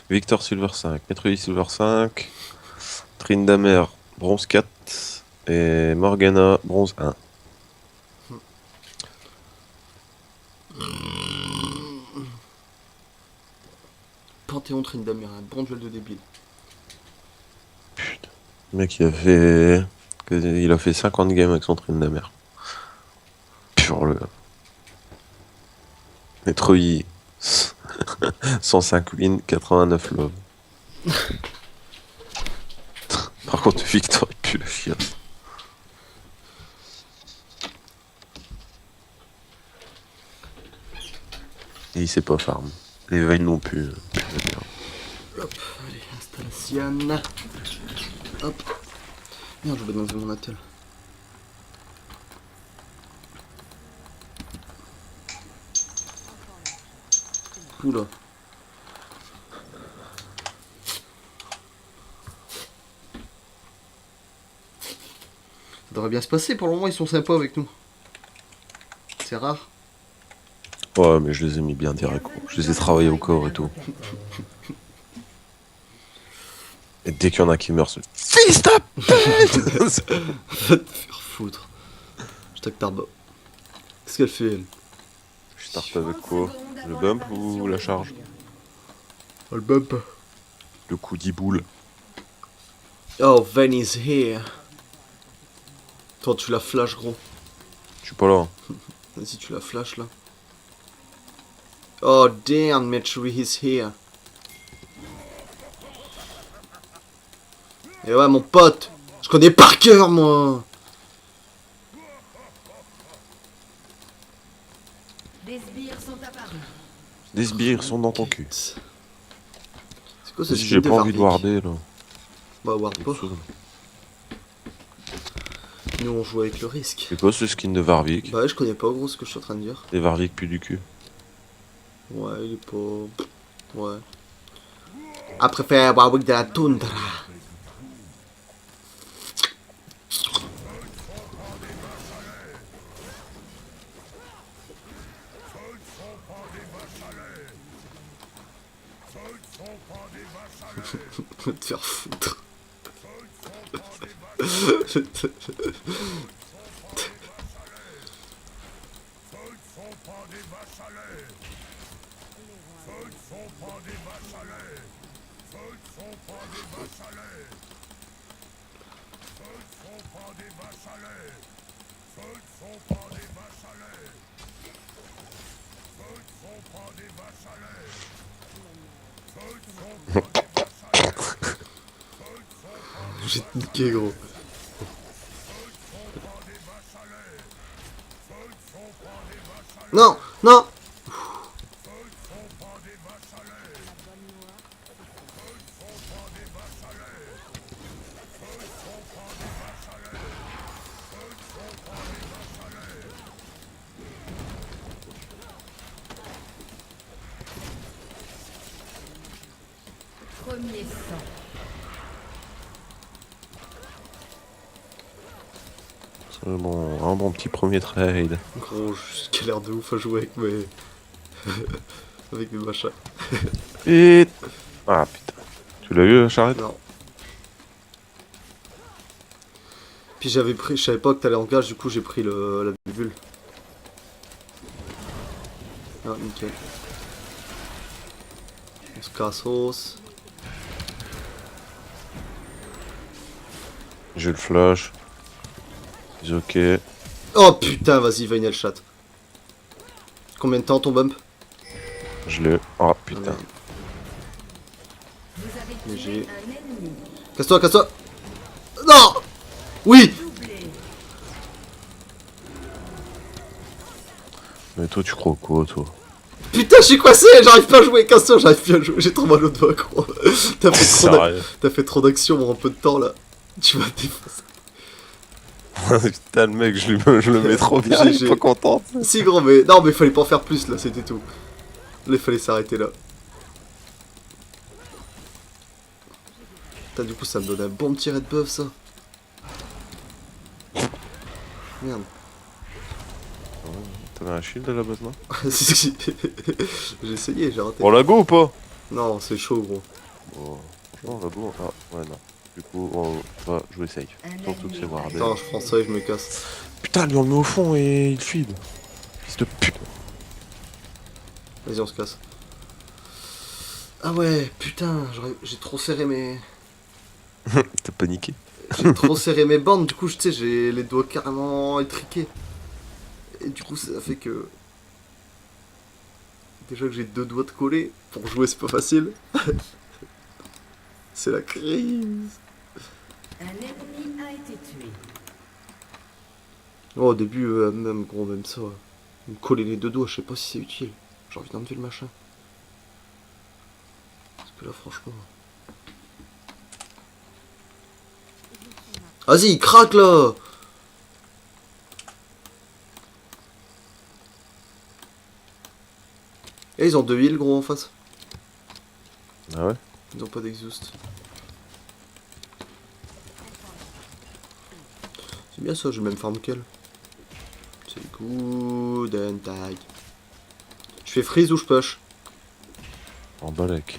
Victor Silver 5, Metroid Silver 5, Tryndamere bronze 4 et Morgana bronze 1. Panthéon Tryndamere, un bon duel de débile. Putain. Le mec il a fait 50 games avec son Tryndamere. Pur le... Metroid 105 win, 89 love. Par contre Victor il pue la chiasse. Et il sait pas farm. Les veilles non plus. Hop, allez, installation. Hop. Merde, je voulais enlever mon attel. Oula. Ça devrait bien se passer, pour le moment ils sont sympas avec nous. C'est rare. Ouais, mais je les ai mis bien direct. Je les ai travaillés au corps et tout. Et dès qu'il y en a qui meurent, c'est fils de pute. Va te faire foutre. Je tac Tarba. Qu'est-ce qu'elle fait elle? Je starte avec quoi? Le bump ou la charge? Oh, le bump. Le coup d'iboule. Oh, Ven is here. Toi tu la flash gros. Je suis pas là. Vas-y tu la flash là. Oh damn, Metroid is here. Et ouais mon pote, je connais par cœur moi. Des sbires sont apparus. Des sbires sont dans ton cul. C'est quoi ce J'ai pas envie de warder là. Bah ward pas. Nous on joue avec le risque. C'est quoi ce skin de Varvik? Bah ouais, je connais pas gros ce que je suis en train de dire. Les Varvik puent du cul. Ouais, il est pas... Ouais. Après faire Warwick de la toundra. Va te faire foutre. J'ai te niqué gros. Non, non. Premier sang. C'est un bon petit premier trade. Gros, j'ai galère de ouf à jouer avec mes... avec mes machins. Et... Ah putain. Tu l'as eu la charrette? Non. Puis j'avais pris, je savais pas que t'allais en gage, du coup j'ai pris la bulle. Ah, nickel. On se casse os. J'ai le flash. C'est ok. Oh putain, vas-y, Vayne le chat. Combien de temps ton bump? Je l'ai. Oh putain. Ouais. Vous avez Mais tué j'ai... un ennemi. Casse-toi, casse-toi. Non. Oui. Doublé. Mais toi tu crois quoi toi? Putain, je suis coincé, j'arrive pas à jouer. Casse-toi, j'arrive plus à jouer. J'ai trop mal au doigt, gros. T'as fait trop d'actions en peu de temps, là. Tu vas te défoncer. Putain le mec je le mets trop bien, je suis pas content. Si, gros, mais... Non, mais fallait pas en faire plus, là, c'était tout. Là, il fallait s'arrêter, là. Putain, du coup, ça me donne un bon petit red buff, ça. Merde. T'avais un shield à la base non? J'ai essayé, j'ai raté. On la go ou pas? Non, c'est chaud, gros. Oh, franchement, on va bon. Ah, ouais, non. Du coup, on va jouer safe. Surtout que c'est Warded. Attends, je prends ça et je me casse. Putain, lui on le met au fond et il feed. Fils de pute. Vas-y, on se casse. Ah ouais, putain, j'ai trop serré mes... T'as paniqué. J'ai trop serré mes bandes, du coup, tu sais, j'ai les doigts carrément étriqués. Et du coup, ça fait que... Déjà que j'ai 2 doigts de coller, pour jouer, c'est pas facile. C'est la crise. Un ennemi a été tué. Oh, au début, même gros, même ça, me coller les 2 doigts, je sais pas si c'est utile. J'ai envie d'enlever le machin. Parce que là, franchement... Vas-y, il craque là. Et ils ont 2 heals gros en face. Ah ouais? Ils ont pas d'exhaust. C'est bien ça, j'ai même farm qu'elle. C'est good and tight. Je fais freeze ou je push? En balèque.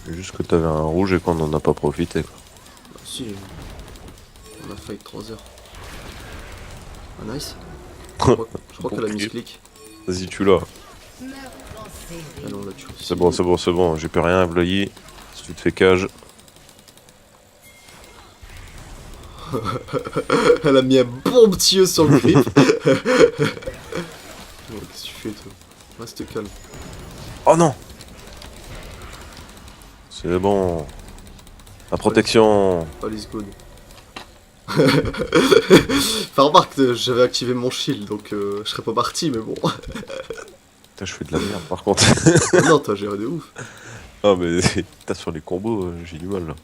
Juste que t'avais un rouge et qu'on en a pas profité quoi. Bah, si, on a fight 3 heures. Ah nice. Je crois Bon qu'elle a clip. misclick. Vas-y, tu l'as. Meurtre en série. Allez, on l'a tué aussi. C'est bon, c'est bon, c'est bon. J'ai plus rien à Vloyer. Si tu te fais cage. Elle a mis un bon petit œuf sur le grip. Oh, qu'est-ce que tu fais toi? Reste calme. Oh non! C'est bon. La protection. All is good. Enfin, remarque que j'avais activé mon shield, donc je serais pas parti, mais bon. Putain, je fais de la merde par contre. Non, t'as géré de ouf. Ah, mais t'as sur les combos, j'ai du mal là.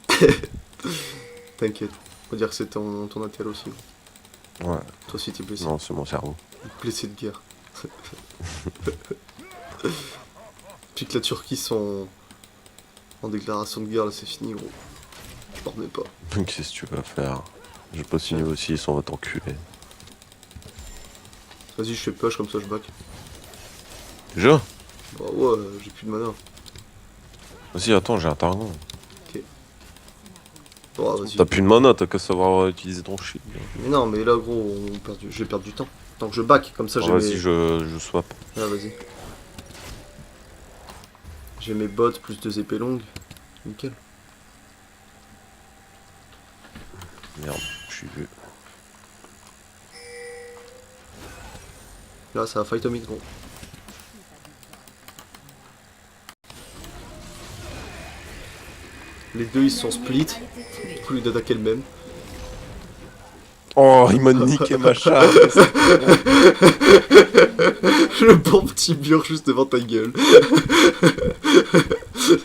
T'inquiète. Faut dire que c'est ton attel aussi. Ouais. Toi aussi t'es blessé. Non, c'est mon cerveau. Blessé de guerre. Depuis que la Turquie sont en déclaration de guerre, là c'est fini gros. Je m'en remets pas. Qu'est-ce que tu vas faire? J'ai pas signé aussi, on va t'enculer. Vas-y, je fais push comme ça je back. Déjà? Bah ouais, j'ai plus de mana. Vas-y, attends, j'ai un targon. Bon, vas-y. T'as plus de mana, t'as qu'à savoir utiliser ton shield. Mais non, mais là gros, je vais perdre du temps. Tant que je back, comme ça j'ai Vas-y, mes... je swap. Ah, vas-y. J'ai mes bottes plus 2 épées longues. Nickel. Merde, je suis vu. Là, ça va fight au mid gros. Les deux ils se sont split. A été tué. Du coup, ils d'attaquer le même. Oh, il m'a niqué ma charge. Le bon petit mur juste devant ta gueule.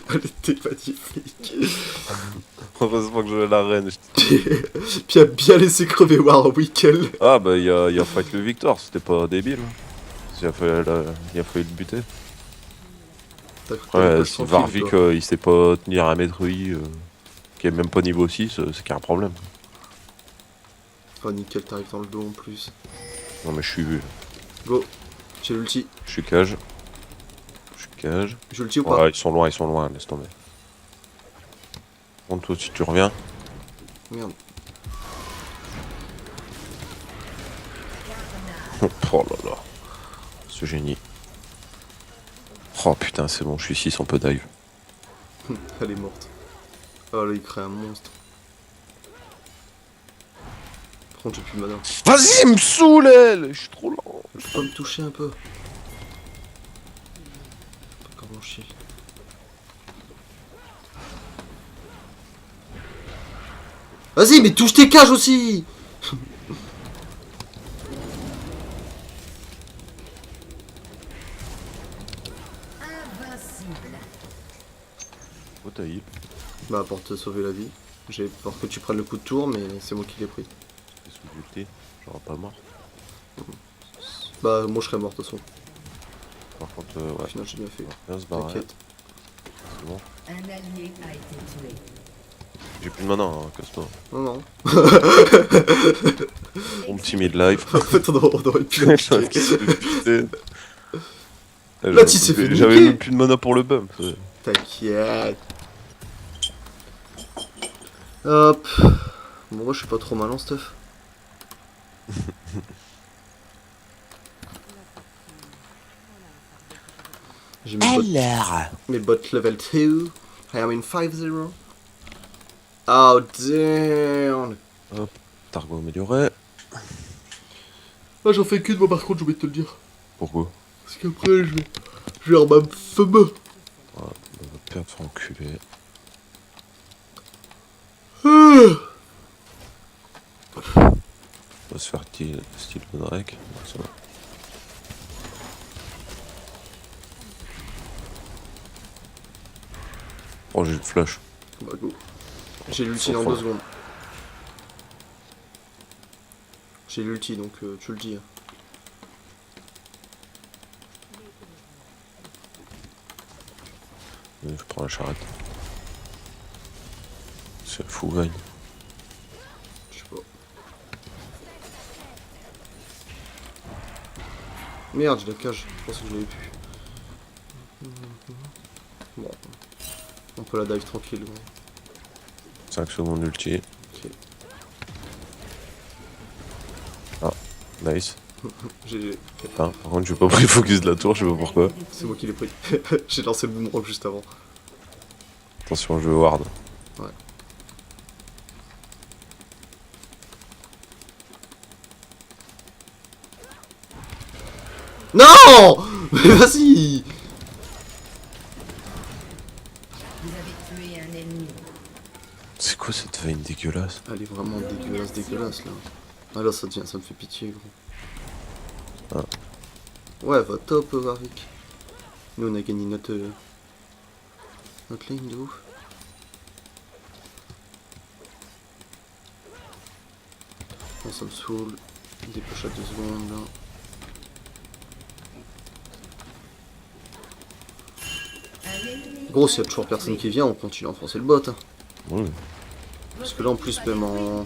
Elle était magnifique. Heureusement que j'avais la reine. Puis il a bien laissé crever Warwickle. Ah bah il y a fight le victoire, c'était pas débile. Il a fallu le buter. Ouais, si Varvik il sait pas tenir un Metroid qui est même pas niveau 6, c'est qu'il y a un problème. Oh nickel, t'arrives dans le dos en plus. Non mais je suis vu. Go, j'ai l'ulti. Je suis cage. Je suis cage. J'ai l'ulti ou pas? Ouais, ils sont loin, laisse tomber. Bon, toi si tu reviens. Merde. Oh là là. Ce génie. Oh putain, c'est bon, je suis 6, on peut dive. Elle est morte. Oh là, il crée un monstre. Par contre, j'ai plus de mana. Vas-y, me saoule elle. Je suis trop lent. Je peux pas me toucher un peu. Pas comme mon shield. Vas-y, mais touche tes cages aussi. Invincible. Oh, t'as heal. Bah, pour te sauver la vie. J'ai peur que tu prennes le coup de tour, mais c'est moi qui l'ai pris. T'es sous ulti. Genre pas mort. Bah, moi je serais mort de toute façon. Par contre, Au ouais. final, j'ai bien fait. Viens se barrer. T'inquiète. C'est bon. Un allié a été tué. J'ai plus de mana, hein, casse-toi. Non, non. Mon petit midlife. En fait, on aurait pu la piquer. Putain. Là, tu s'est fait J'avais niquer. même plus de mana pour le bump. T'inquiète. Hop. Bon, moi, je suis pas trop mal en stuff. J'ai mes bots level 2. I am in 5-0. Oh, damn. Targo amélioré. Ah, j'en fais qu'une, moi, par contre, j'ai oublié de te le dire. Pourquoi? Parce qu'après, je vais avoir ma femme. On va perdre, faire enculer. On va se faire style de Drake. Ça va. Oh, j'ai le flash. Bah, go. J'ai l'ulti dans 2 secondes. J'ai l'ulti, donc tu le dis. Hein. Je prends la charrette. C'est fou, gagne. Je sais pas. Merde, j'ai la cage. Je pensais que je l'avais plus. Bon. On peut la dive tranquille. Bon. 5 secondes d'ulti. Ok. Ah, nice. GG. Par contre, j'ai pas pris focus de la tour, je sais pas pourquoi. C'est moi qui l'ai pris. J'ai lancé le boomerang juste avant. Attention, je vais ward. Ouais. Non. Mais vas-y. Vous avez tué un ennemi. C'est quoi cette veine dégueulasse? Elle est vraiment dégueulasse là. Ah là, ça me fait pitié, gros. Ah. Ouais, va top, Warwick. Nous, on a gagné notre lane de ouf. Bon, ça me saoule. Dépêche à 2 secondes là. Un ennemi Gros, s'il y a toujours personne qui vient, on continue à enfoncer le bot. Hein. Oui. Parce que là, en plus, même en.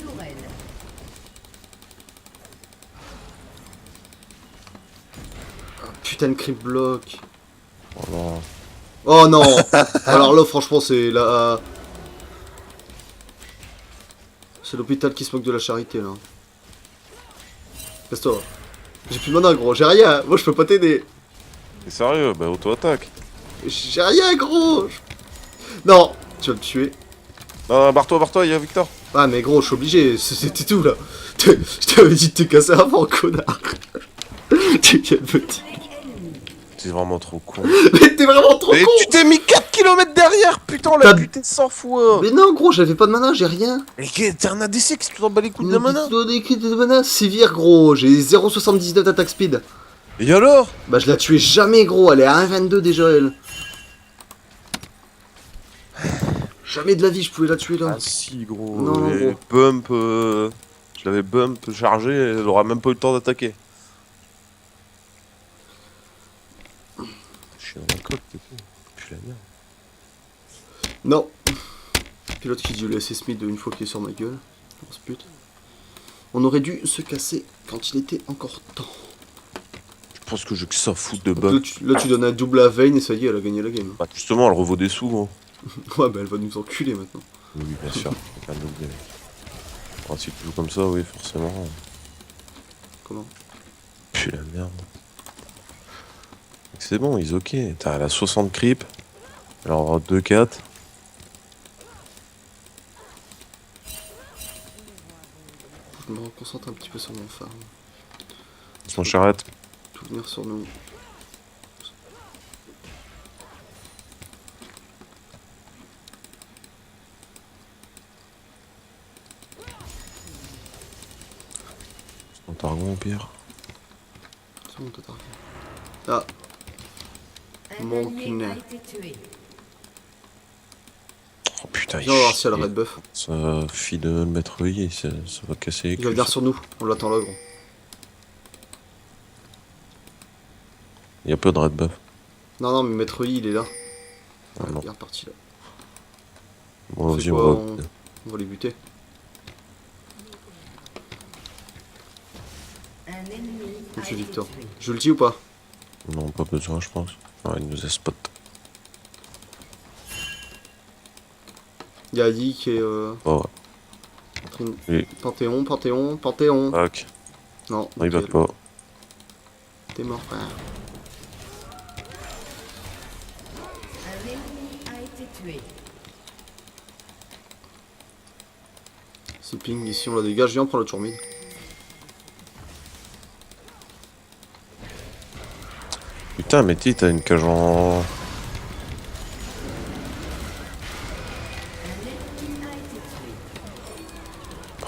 Ah, putain de creep block. Oh non. Oh non. Alors là, franchement, c'est la. C'est l'hôpital qui se moque de la charité là. Casse-toi. J'ai plus de mana, gros. J'ai rien. Moi, je peux pas t'aider. T'es sérieux? Bah, auto-attaque. J'ai rien, gros. Non. Tu vas me tuer. Non, barre-toi, il y a Victor. Ah, mais gros, je suis obligé. C'était tout là. Je t'avais dit de te casser avant, connard. Tu viens de me dire. T'es vraiment trop con. Mais t'es vraiment trop Et con. tu t'es mis 4 km derrière, putain, la putain 100 fois. Mais non, gros, j'avais pas de mana, j'ai rien. Et t'es un ADC qui t'en bat les couilles de mana. De mana, sévère, gros. J'ai 0,79 d'attaque speed. Et alors? Bah, je la tuais jamais, gros. Elle est à 1,22 déjà, elle. Jamais de la vie, je pouvais la tuer là. Ah si, gros. Non, Et gros. Bump, je l'avais bump chargé, elle aura même pas eu le temps d'attaquer. Je suis dans la coque, t'es fou. Puis la merde. Non. Pilote qui dit le SS Smith une fois qu'il est sur ma gueule. On se pute. On aurait dû se casser quand il était encore temps. Je pense que j'ai que ça à foutre de Donc là, bump. tu donnes un double à Vayne et ça y est, elle a gagné la game. Bah justement, elle revaut des sous, gros. Ouais, bah elle va nous enculer maintenant. Oui, bien sûr. Faut pas l'oublier. Oh, si tu joues comme ça, oui, forcément. Comment? Puis la merde. C'est bon, ils ok. T'as la 60 creep. Alors 2-4. Je me reconcentre un petit peu sur mon farm. Son charrette. Tout venir sur nous. Son targon au pire. C'est bon, t'as targué. Ah, Un Mon ennemi kiné. a été tué. Oh putain, viens, on va voir si chie. elle a red buff. Ça file le maître I, ça va casser les Il va couilles. venir sur nous, on l'attend là, gros. Il y a peu de red buff. Non, non, mais maître I, il est là. Ah, Ouais, non. il est reparti là. Bon, On fait vas-y, quoi, on va. on va les buter. Un ennemi On a tue été Victor. tué. Je le dis ou pas? Non, pas besoin, je pense. Ah, il nous a spot. Il y a Adi qui est. Oh, oui. Panthéon, Panthéon, Panthéon. Tac. Non, Non, il bat nickel. pas. T'es mort, frère. Un ennemi a été tué. C'est ping ici, on la dégage. Viens, on prend le tour mid. Putain, mais t'as une cage en. Un ennemi a été tué.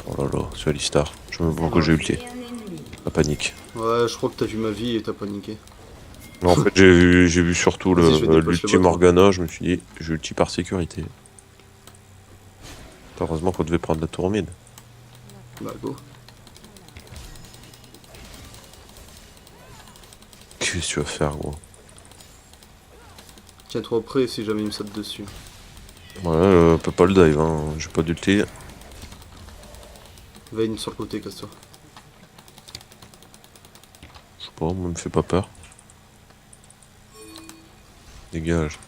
Oh là là, c'est Alistar. Je me vois que j'ai ulti. Tué un ennemi. La panique. Ouais, je crois que t'as vu ma vie et t'as paniqué. Non, en fait, j'ai vu surtout Vas-y, je vais dépoche le l'ulti bot. Morgana. Je me suis dit, j'ai ulti par sécurité. Heureusement qu'on devait prendre la tour mid. Bah, go. Qu'est-ce que tu vas faire, gros? Tiens-toi prêt si jamais il me saute dessus. Ouais, peut pas le dive, hein. J'ai pas d'ulti. Vayne sur le côté, casse-toi. Je sais pas, moi, me fait pas peur. Dégage.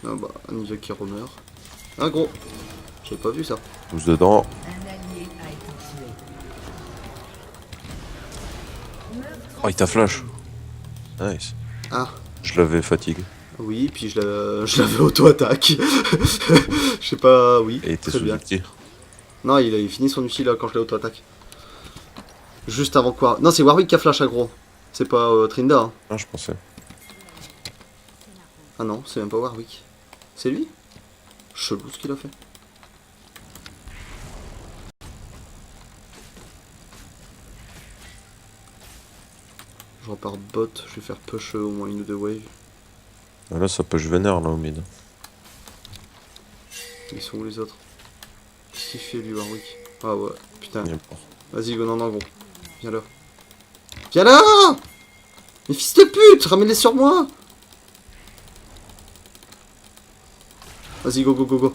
Ah bah, Anivia qui remeurt. Ah, gros. J'avais pas vu ça. Pousse dedans. Un allié a été tué. Meurtre Oh, il t'a flash. Nice. Ah. Je l'avais fatigué. Oui, puis je l'avais auto-attaque. Je sais pas, oui. Et il était Très sous bien. ulti. Non, il a fini son outil là quand je l'ai auto-attaque. Juste avant quoi. Non, c'est Warwick qui a flash aggro. C'est pas Trinda. Hein. Ah, je pensais. Ah non, c'est même pas Warwick. C'est lui? Chelou ce qu'il a fait. Je repars bot, je vais faire push au moins une ou deux waves. Ah, là, ça push vénère, là, au mid. Ils sont où les autres? Qu'est-ce qu'il fait lui Warwick? Ah ouais, putain. Il est mort. Vas-y, go, non, non, gros. Viens là. Viens là! Mais fils de pute, ramène-les sur moi! Vas-y, go, go, go, go.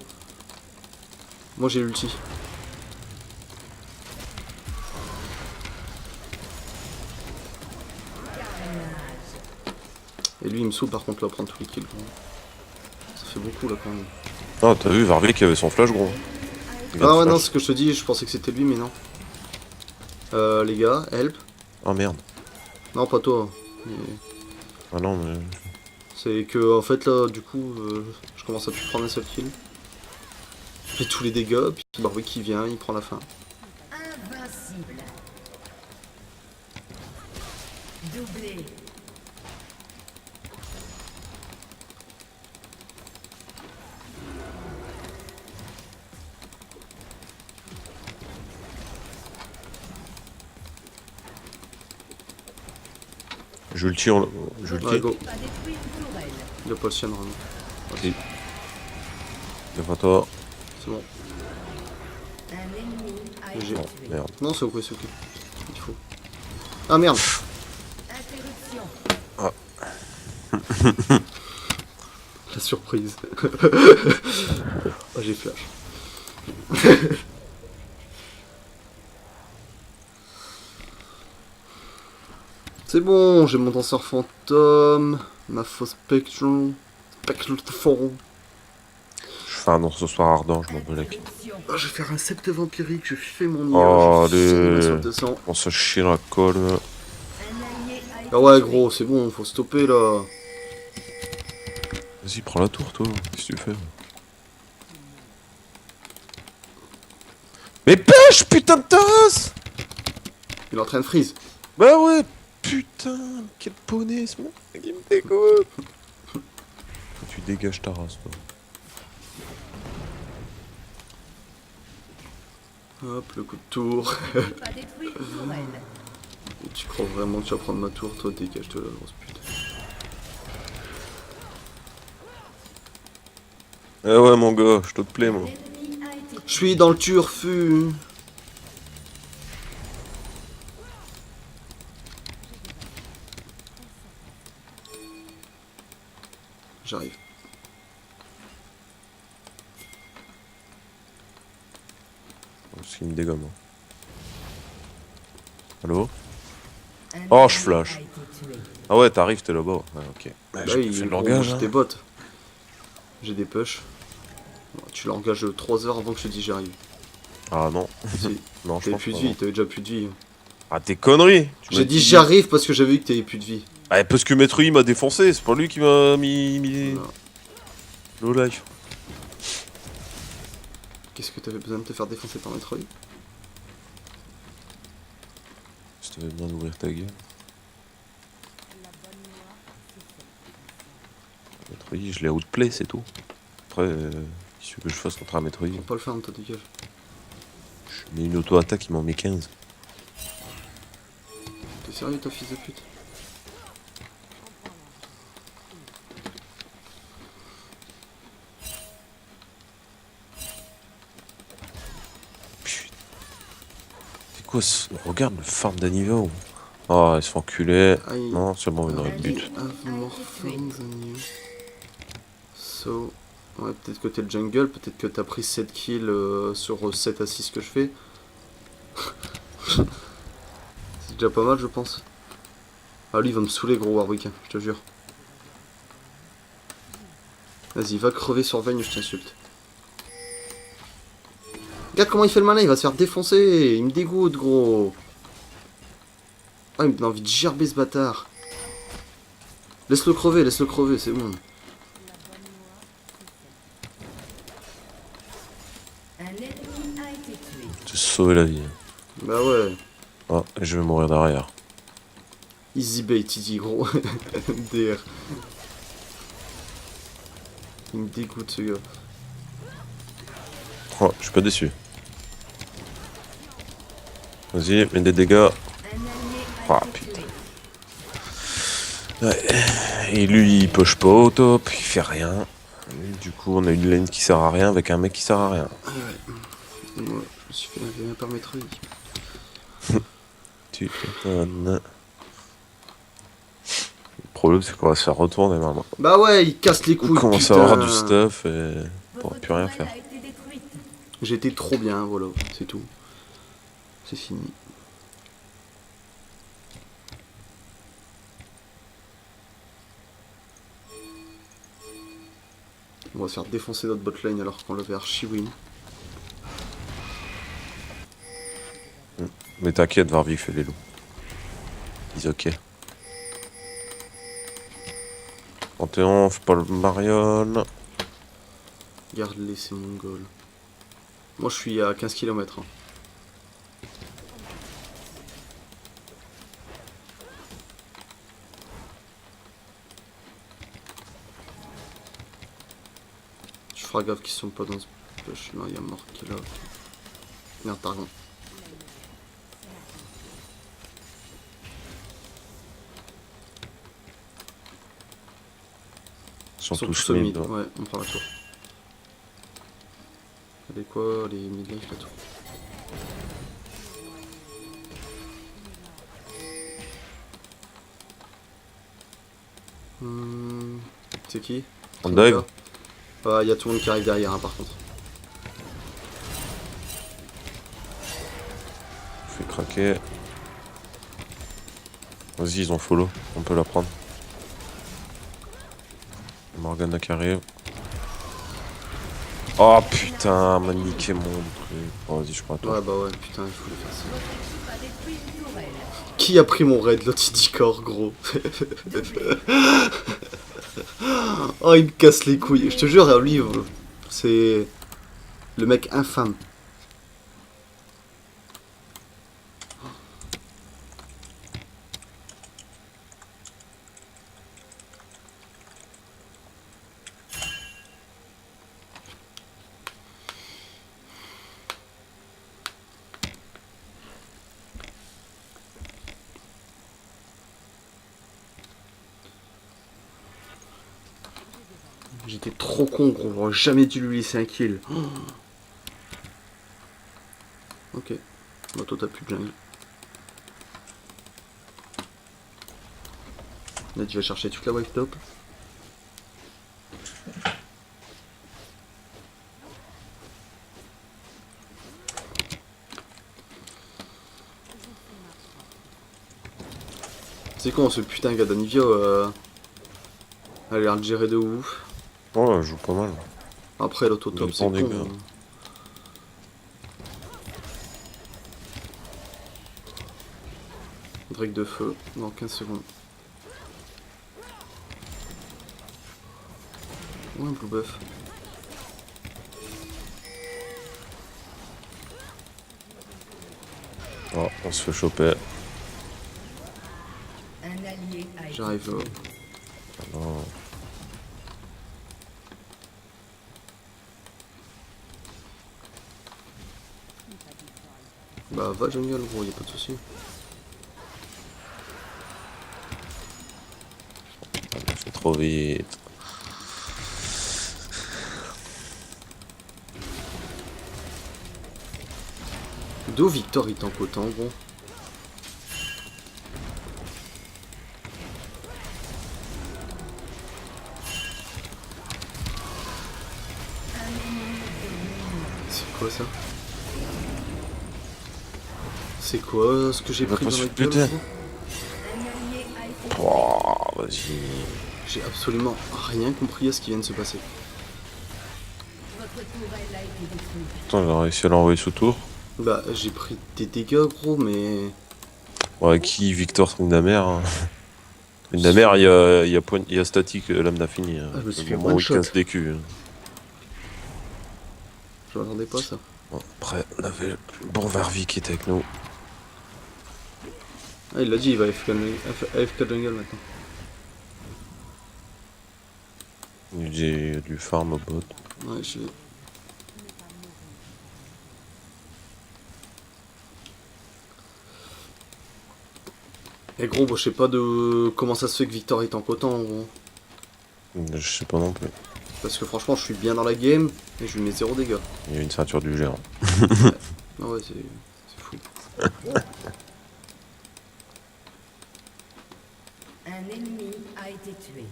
Moi j'ai l'ulti. Et lui il me saoule par contre là, prendre tous les kills. Ça fait beaucoup là quand même. Ah, t'as vu, Varvik avait son flash, gros. Il vient Ah de ouais, non, flash. c'est ce que je te dis, je pensais que c'était lui, mais non. Les gars, help. Oh merde. Non, pas toi. Mais Ah non, mais. c'est que en fait là, du coup, je commence à plus prendre un seul kill. Je fais tous les dégâts, puis Warwick qui vient, il prend la fin. invincible. Doublé. J'ulti, on... Ouais, J'ulti. go. Pas détruire une tourelle. Il a pas le sien normalement. Si. Devant toi. C'est bon. Un ennemi a été J'ai- Oh, tué. merde. Non, c'est ok, c'est ok. Il faut. Ah merde. Interruption. La surprise. Ah, j'ai flash. C'est bon, j'ai mon danseur fantôme, ma fausse spectral, spectral form. Je fais un nom ce soir ardent, je m'en bats les couilles. Interruption. Ah, je vais faire un secte vampirique, je fais mon Oh, IA, je fais ma allez. soif de sang. On se chie dans la colle. Un allié a été Ah ouais tué. gros, c'est bon, faut stopper là. Vas-y, prends la tour, toi. Qu'est-ce que tu fais? Mais pêche, putain de tasse! Il est en train de freeze. Bah ouais, putain, quel poney ce mec qui me dégoûte. Tu dégages ta race, toi. Hop, le coup de tour. Pas détruire une tourelle. Tu crois vraiment que tu vas prendre ma tour, toi dégage-toi la grosse pute. Eh ouais, mon gars, je te plais, moi. L'ennemi a été Je suis dans le turfu. J'arrive. Parce qu'il me dégomme. Hein. Allô? Oh, je flash. Ah ouais, t'arrives, t'es là-bas. Ouais, ok. Ouais, Là, j'ai pas fait le gros, langage. j'ai Hein. des bots. J'ai des push. Tu l'engages 3 heures avant que je te dise j'arrive. Ah non. Si. Non, je T'avais pense plus pas. de vie, Non. t'avais déjà plus de vie. Ah, tes conneries. Tu m'as J'ai dit j'arrive parce que j'avais vu que t'avais plus de vie. Ah, parce que Maître Yi m'a défoncé. C'est pas lui qui m'a mis... Non. low life. Qu'est-ce que t'avais besoin de te faire défoncer par Metroid? Je t'avais besoin d'ouvrir ta gueule. Maître Yi, je l'ai outplay, c'est tout. Après, qu'est-ce que je fasse contre un Maître Yi? Faut pas le faire, on te dégage. Je mets une auto-attaque, il m'en met 15. T'es sérieux, toi, fils de pute? Putain. C'est quoi ce... Regarde le farm d'Aniva. Oh, ils se font enculer. Aïe. Non, c'est bon, il aurait le but. Have more fun than you. So. Ouais, peut-être que t'es le jungle, peut-être que t'as pris 7 kills sur 7 à 6 que je fais. C'est déjà pas mal, je pense. Ah, lui, il va me saouler, gros Warwick, hein, je te jure. Vas-y, va crever sur Vayne, je t'insulte. Regarde comment il fait le malin, il va se faire défoncer. Il me dégoûte, gros. Ah, il me donne envie de gerber ce bâtard. Laisse-le crever, c'est bon. Un ennemi a été tué. Te sauver la vie. Bah ouais. Oh, et je vais mourir derrière. Easy bait, il dit, gros. MDR. Il me dégoûte, ce gars. Oh, je suis pas déçu. Vas-y, mets des dégâts. Un allié a Ah, été putain. tué. Ouais. Et lui, il push pas au top, il fait rien. Et du coup, on a une lane qui sert à rien avec un mec qui sert à rien. Et moi, je me suis fait laver par Metroid. Tu m'étonnes. Le problème, c'est qu'on va se faire retourner maintenant. Bah ouais, il casse les On couilles, commence à putain. avoir du stuff et on pourra Votre plus rien tourelle faire. a été détruite. J'étais trop bien, voilà, c'est tout. C'est fini. On va se faire défoncer notre botlane alors qu'on l'avait archi win. Mais t'inquiète, Varvik fait les loups. Ils ok. Panthéon, fais pas le mariole. Garde-les, c'est mongol. Moi je suis à 15 km. Tu feras gaffe qu'ils sont pas dans ce push. Là, il y a mort qui est là. Merde, Targon. Ils sont Ils sont tous tous au mid. mid. Ouais, on prend la tour. Elle est quoi, les mid-life, la tour? C'est qui? On dive. Ah, il y a tout le monde qui arrive derrière, hein, par contre. Fais craquer. Vas-y, ils ont follow. On peut la prendre. Morgana qui arrive. Oh putain, m'a niqué mon truc. Oh, vas-y, je prends à toi. Ouais, bah ouais, putain, il faut le faire ça. Votre équipe a détruit une tourelle. Qui a pris mon raid? L'autre il dit corps, gros. Oh, il me casse les couilles. Je te jure, lui, c'est le mec infâme. J'étais trop con, gros. J'aurais jamais dû lui laisser un kill. Oh. Ok. Bah, toi, t'as plus de jungle. Là, tu vas chercher toute la wave top. C'est con, ce putain de gars d'Anivio, elle a l'air de gérer de ouf. Oh, elle joue pas mal. Après, l'autotop, Ils c'est ont des con. gars. Drake de feu, dans 15 secondes. Ouais, un blue buff. Oh, on se fait choper. Un allié a été J'arrive. tué. Non. Bah, va jungle, gros, y'a pas de soucis. On fait trop vite. D'où Victor il tank autant, gros? C'est quoi ça? C'est quoi ce que j'ai Va pris pas dans se la gueule, buter. gros? Un allié a été tué. Oh, vas-y. J'ai absolument rien compris à ce qui vient de se passer. Votre tourelle a été détruite. Putain, il a réussi à l'envoyer sous tour. Bah, j'ai pris des dégâts, gros, mais... Ouais, qui Victor Trindamer hein. Trindamer, il y a statique, lame d'infini. Ah, je me suis Le fait moment one où il shot. casse des culs. Je m'attendais pas à ça. Bon, après, on avait le bon Varvi qui était avec nous. Ah, il l'a dit, il va AFK jungle maintenant. Il y a du farm au bot. Ouais, je... Et gros, bah, je sais pas de comment ça se fait que Victor est en autant, gros. Je sais pas non plus. Parce que franchement, je suis bien dans la game et je lui mets 0 dégâts. Il y a une ceinture du géant. Ah ouais, c'est fou. Un ennemi a été tué.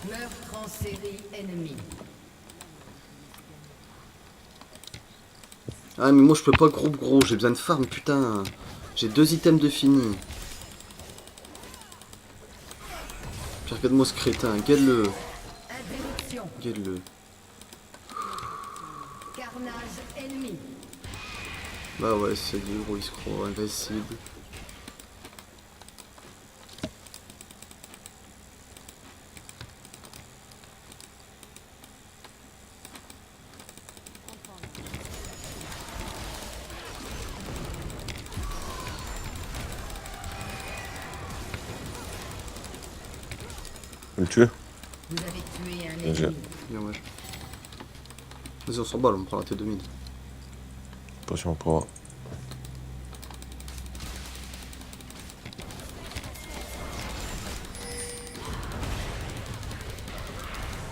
Meurtre en série ennemi. Ah, mais moi je peux pas groupe, gros, j'ai besoin de farm, putain. J'ai 2 items de fini. Puis regarde-moi ce crétin, guette-le. Interruption. Guette-le. Carnage ennemi. Bah ouais, c'est du gros, il se croit invincible. On le tue. Vous avez tué un Bien joué. ennemi. Bien ouais. Vas-y, on s'emballe, on prend la tête de mid. Attention pour.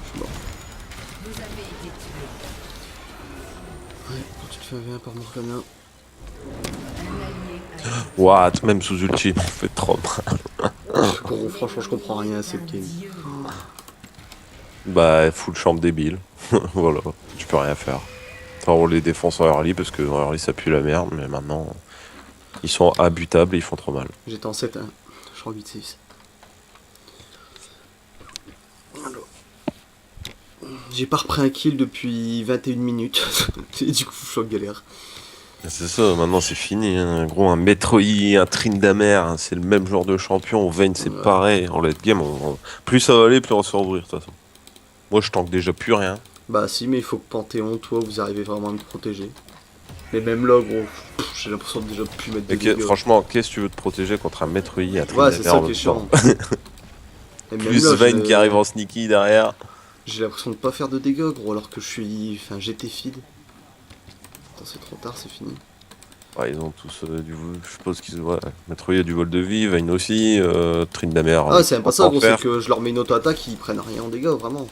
Je suis mort. Vous avez été tué. Ouais, tu te fais un par Morgana. Un allié a été What? Même sous ulti, on fait trop mal. Gros, franchement, je comprends rien à cette game. Dieu. Bah, full champ débile. Voilà, tu peux rien faire. Enfin, on les défonce en early parce que en early ça pue la merde, mais maintenant ils sont abutables et ils font trop mal. J'étais en 7-1, je crois 8-6. Alors. J'ai pas repris un kill depuis 21 minutes. Et du coup, je suis en galère. C'est ça, maintenant c'est fini. Hein. Gros, un Metroid, un Tryndamere, hein, c'est le même genre de champion. Au Vayne, c'est Ouais. pareil. En late game, plus ça va aller, plus on va se faire ouvrir de toute façon. Moi, je tank déjà plus rien. Bah si, mais il faut que Panthéon, toi, vous arrivez vraiment à me protéger. Mais même là, gros, j'ai l'impression de déjà plus mettre de Et dégâts. franchement, qu'est-ce que tu veux te protéger contre un Metroid, un Ouais, Tryndamere c'est ça en qui est même chiant. temps. Et même Plus là, Vayne qui arrive en sneaky derrière. j'ai l'impression de pas faire de dégâts, gros, alors que je suis... Enfin, j'étais feed. Attends, c'est trop tard, c'est fini. Ouais, ils ont tous du vol. Je suppose qu'ils ont. Ouais, Metroid a du vol de vie, Vayne aussi, Tryndamere. Ah, c'est même pas ça, gros, c'est faire. que je leur mets une auto-attaque, ils prennent rien en dégâts, vraiment.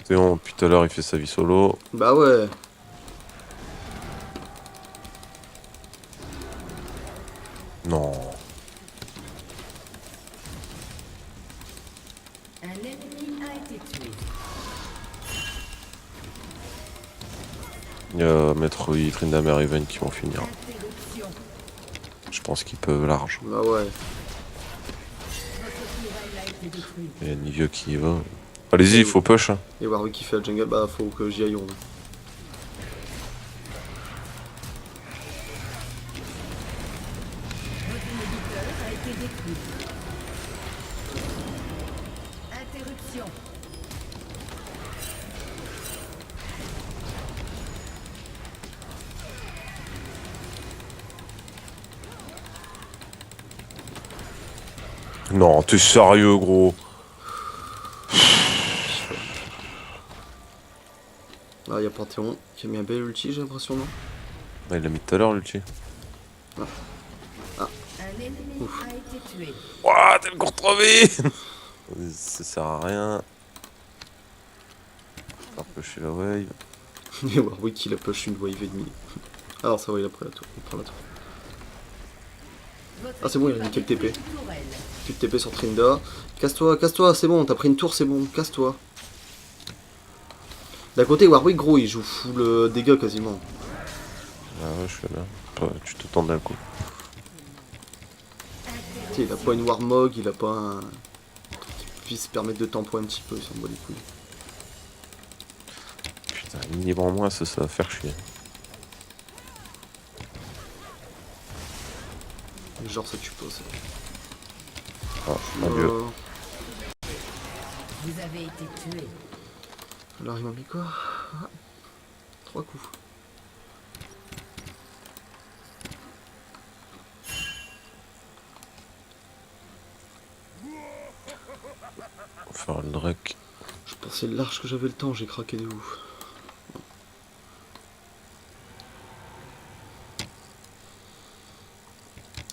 Théon, depuis tout à l'heure, il fait sa vie solo. Bah ouais. Non. Un ennemi a été tué. Il y a Metroid, Tryndamere Event qui vont finir. Interruption. Je pense qu'ils peuvent large. Bah ouais. Votre tourelle a été détruite. Il y a Nivea qui y va. Allez-y, il faut push. Hein. Et Warwick qui fait la jungle, bah faut que j'y aille. Votre inhibiteur a été détruit. Interruption. Non, t'es sérieux, gros. Là, il y a Panthéon qui a mis un bel ulti, j'ai l'impression, non? Il l'a mis tout à l'heure, l'ulti. Un ennemi a été tué. Ouah, t'es le contre-vie. Ça sert à rien. On va pusher la wave. Et Warwick il a push une wave et demie. Alors ça va, il a pris la tour. Il prend la tour. Votre Ah, c'est bon, il a équipe niqué le détruit TP. une tourelle. Plus de TP sur Trinda. Casse-toi, c'est bon, t'as pris une tour, c'est bon, casse-toi. D'à côté, Warwick, gros, il joue full dégâts quasiment. Ah ouais, je fais bien. Tu te tends d'un coup. Tu sais, il a pas une Warmog, il a pas un truc qui puisse se permettre de tempo un petit peu, il s'en bat les couilles. Putain, une libre en moins, ça va faire chier. Genre ça tue pas ça. Ah, mon dieu. Vous avez été tué. Alors il m'a mis quoi? 3 coups. On va faire le Drake. Je pensais large que j'avais le temps, j'ai craqué de ouf.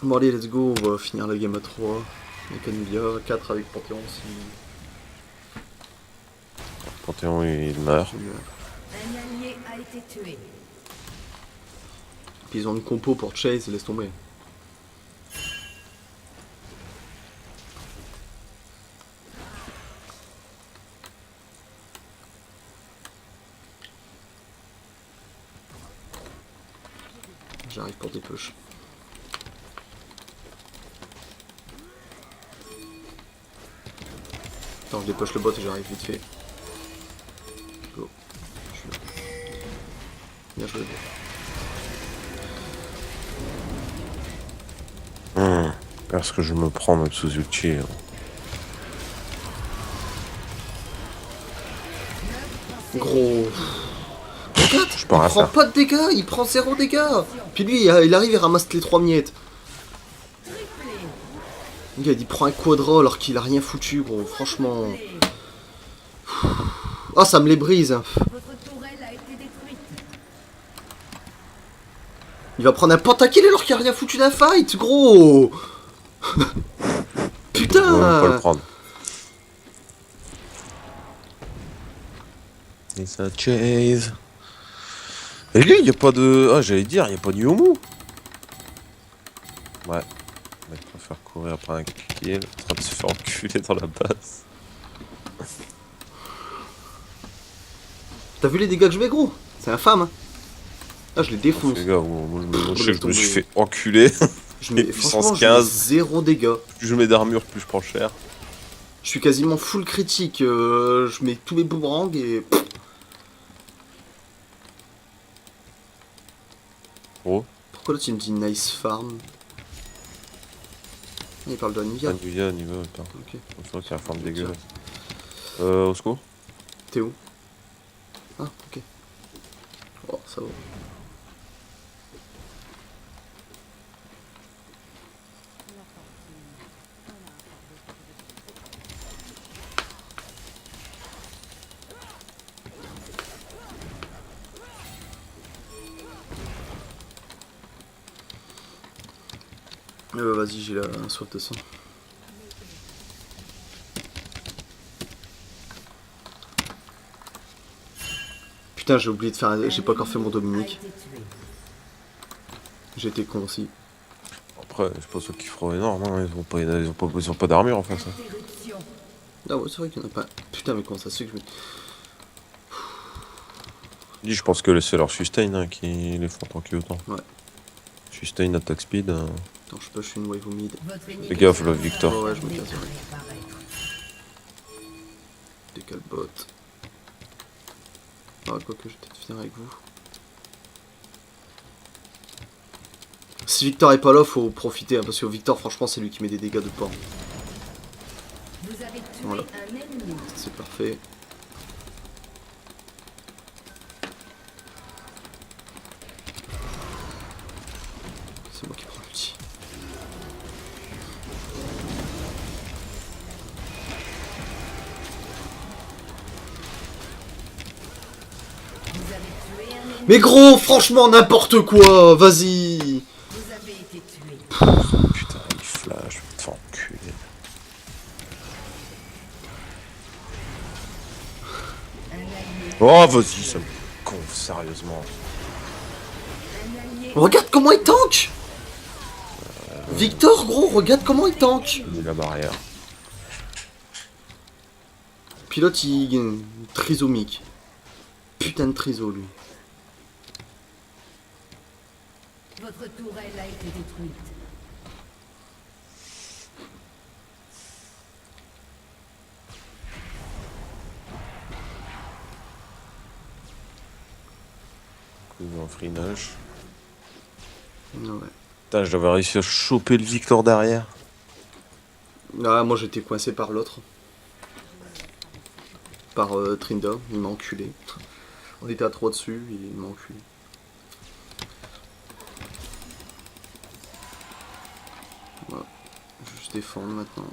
Bon allez, let's go, on va finir la game à 3. Avec Anulia, 4 avec Panthéon si... Panthéon, il meurt. Un allié a été tué. Puis ils ont une compo pour chase, laisse tomber. J'arrive pour des push. Attends, je dépoche le bot et j'arrive vite fait. Go. Je suis là. Bien joué. Est-ce que je me prends même sous ulti hein. Gros. Regarde, Je il peux rien prend faire. pas de dégâts, il prend 0 dégâts. Puis lui, il arrive et ramasse les 3 miettes. Le gars, il prend un quadra alors qu'il a rien foutu, gros. Franchement. Ah, ça me les brise. Votre tourelle a été détruite. Il va prendre un pentakill alors qu'il a rien foutu d'un fight, gros. On va pas le Putain. prendre. Et ça chase. Et lui, il y a pas de. Ah, j'allais dire, il y a pas de Yomu. Ouais. Le mec préfère courir après un kill, en train de se faire enculer dans la base. T'as vu les dégâts que je mets, gros? C'est infâme. Hein. Ah, je les défonce. Les gars, moi, je sais que je me suis tomber. fait enculer. Je mets, Et franchement, puissance je mets 15. 0 dégâts. Plus je mets d'armure, plus je prends cher. Je suis quasiment full critique. Je mets tous mes boomerangs et. Gros, Pourquoi là tu me dis nice farm? Il parle de Nivea. Nivea, Nivea, putain. Ok. C'est vrai qu'il y a la forme dégueu. Au secours. T'es où? Ah, ok. Oh, ça va. Vas-y, j'ai la soif de sang. Putain, j'ai oublié de faire. J'ai pas encore fait mon Dominique. A été tué. J'ai été con aussi. Après, je pense qu'ils feront énorme, hein. Ils ont pas d'armure en fait. Ça. Interruption. Ah ouais, c'est vrai qu'il y en a pas. Putain, mais comment ça se fait que je me. Dis, je pense que c'est leur sustain hein, qui les font tanker autant. Ouais. Sustain, attack speed. Attends, je push une wave au mid. Votre ennemi Fais gaffe, là, Victor. Oh ouais, je me casse. vient de réapparaître. Décale bot. Ah, quoi que je vais peut-être finir avec vous. Si Victor est pas là, faut profiter, hein, parce que Victor, franchement, c'est lui qui met des dégâts de porc. Vous avez tué Voilà. un ennemi. C'est parfait. C'est moi qui prends l'ulti. Vous avez tué un ennemi. Mais gros, franchement, n'importe quoi. Vas-y. Vous avez été tué. Putain, il flash, je vais te faire enculer. Un allié. Oh, vas-y, ça me gonfle, sérieusement. Un allié. Regarde comment il tank. Victor, gros, regarde comment il tank. J'ai mis la barrière. Pilote, il trisomique. Putain de triso, lui. Votre tourelle a été détruite. Coup en freinage. Ouais. Putain, j'avais réussi à choper le Victor derrière. Ah, moi j'étais coincé par l'autre. Par Trinda, il m'a enculé. On était à 3 dessus, il m'a enculé. Voilà. Je vais juste défendre maintenant.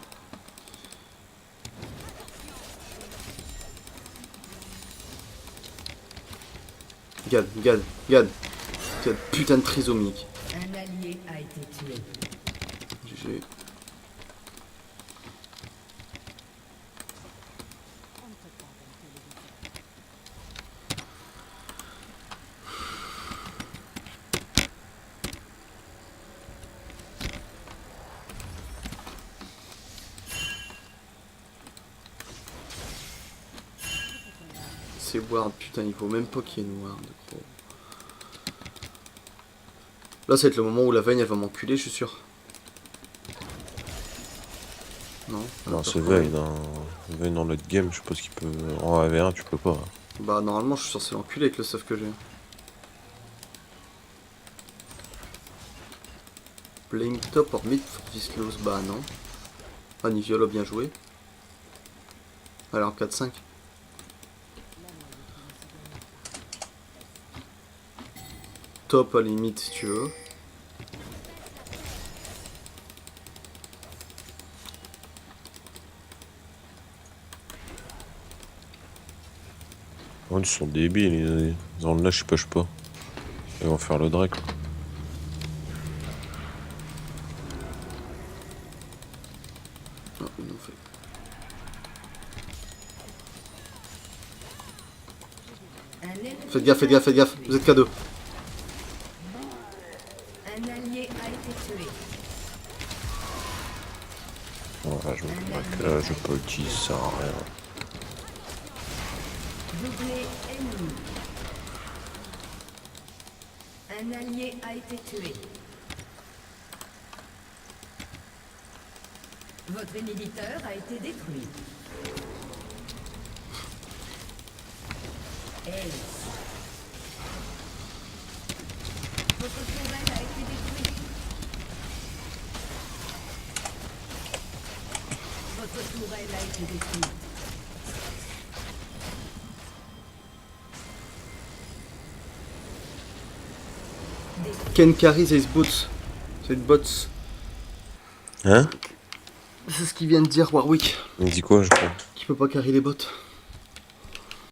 Gad, Gad, Gad. Gad, putain de trisomique. Un allié a été tué. GG. C'est Ward, putain, il faut même pas qu'il y ait une Ward, gros. Là, ça va être le moment où la Vayne elle va m'enculer, je suis sûr. Non. Non, c'est Vayne. Hein. Vayne dans notre game, je suppose qu'il peut. En AV1, tu peux pas. Hein. Bah, normalement, je suis censé l'enculer avec le stuff que j'ai. Playing top or mid for this close. Bah, non. Ah, Niviola, bien joué. Allez, en 4-5. Top à la limite si tu veux. Oh, ils sont débiles, ils ont le lâche, push pas. Ils vont faire le Drake. Quoi. Non, ils l'ont fait. Un ennemi. Faites gaffe, faites gaffe, faites gaffe. Vous êtes cadeau. Un allié a été tué. Ouais, je me braque là, je peux utiliser ça à rien. Doublé ennemi. Un allié a été tué. Votre inhibiteur a été détruit. Ace. Votre tourelle a été détruite. Votre tourelle a été détruite. Ken carry his boots. C'est une bots. Hein? C'est ce qu'il vient de dire Warwick. Il dit quoi, je crois? Qui peut pas carry les bots.